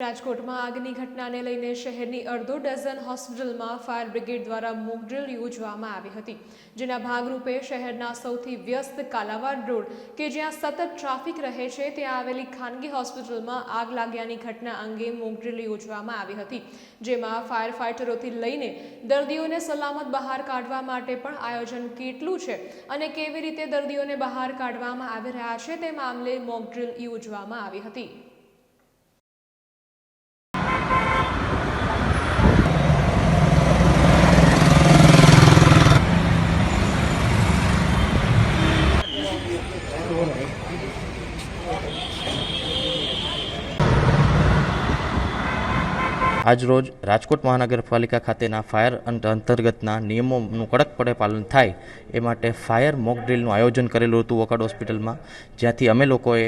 રાજકોટમાં આગની ઘટનાને લઈને શહેરની અડધો ડઝન હોસ્પિટલમાં ફાયર બ્રિગેડ દ્વારા મોક ડ્રીલ યોજવામાં આવી હતી, જેના ભાગરૂપે શહેરના સૌથી વ્યસ્ત કાલાવાડ રોડ કે જ્યાં સતત ટ્રાફિક રહે છે ત્યાં આવેલી ખાનગી હોસ્પિટલમાં આગ લાગ્યાની ઘટના અંગે મોક ડ્રીલ યોજવામાં આવી હતી, જેમાં ફાયર ફાઇટરોથી લઈને દર્દીઓને સલામત બહાર કાઢવા માટે પણ આયોજન કેટલું છે અને કેવી રીતે દર્દીઓને બહાર કાઢવામાં આવી રહ્યા છે તે મામલે મોક ડ્રીલ યોજવામાં આવી હતી। આજરોજ રાજકોટ મહાનગરપાલિકા ખાતેના ફાયર અંતર્ગતના નિયમોનું કડકપણે પાલન થાય એ માટે ફાયર મોક ડ્રીલનું આયોજન કરેલું હતું વોકાર્ડ હોસ્પિટલમાં, જ્યાંથી અમે લોકોએ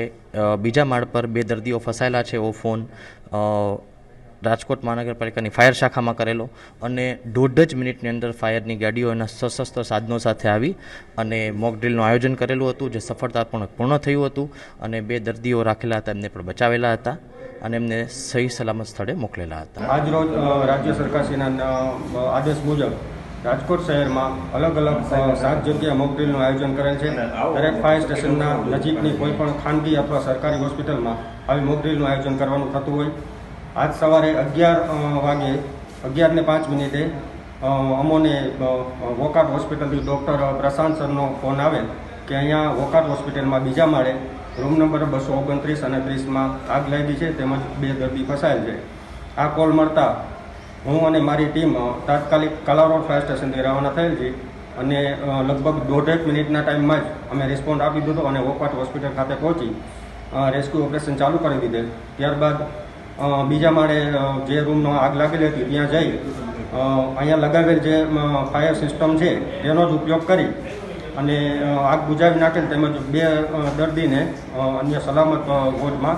બીજા માળ પર 2 દર્દીઓ ફસાયેલા છે એવો ફોન રાજકોટ મહાનગરપાલિકાની ફાયર શાખામાં કરેલો અને 1.5 મિનિટની અંદર ફાયરની ગાડીઓ એના સશસ્ત્ર સાધનો સાથે આવી અને મોક ડ્રીલનું આયોજન કરેલું હતું, જે સફળતાપૂર્વક પૂર્ણ થયું હતું અને 2 દર્દીઓ રાખેલા હતા એમને પણ બચાવેલા હતા અને એમને સહી સલામત સ્થળે મોકલેલા હતા। આજરોજ રાજ્ય સરકારશ્રીના આદેશ મુજબ રાજકોટ શહેરમાં અલગ અલગ 7 જગ્યાએ મોક ડ્રીલનું આયોજન કરેલ છે। દરેક ફાયર સ્ટેશનના નજીકની કોઈ પણ ખાનગી અથવા સરકારી હોસ્પિટલમાં આવી મોક ડ્રીલનું આયોજન કરવાનું થતું હોય। આજ સવારે 11:05 અમોને વોકાર્ડ હોસ્પિટલથી ડૉક્ટર પ્રશાંત સરનો ફોન આવેલ કે અહીંયા વોકાર્ડ હોસ્પિટલમાં બીજા માળે રૂમ નંબર 229 અને 30માં આગ લાગી છે, તેમજ 2 દર્દી ફસાયેલ છે। આ કોલ મળતા હું અને મારી ટીમ તાત્કાલિક કાલારોડ ફાયર સ્ટેશનથી રવાના થયેલ છે અને લગભગ 1.5 મિનિટના ટાઈમમાં જ અમે રિસ્પોન્ડ આપી દીધો અને વોકાર્ડ હોસ્પિટલ ખાતે પહોંચી રેસ્ક્યુ ઓપરેશન ચાલુ કરી દીધેલ। ત્યારબાદ બીજા માળે જે રૂમનો આગ લાગેલી હતી ત્યાં જઈ અહીંયા લગાવેલ જે ફાયર સિસ્ટમ છે તેનો જ ઉપયોગ કરી અને આગ બુઝાવી નાખેલ, તેમજ 2 દર્દીને અન્ય સલામત વોર્ડમાં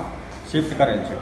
શિફ્ટ કરેલ છે।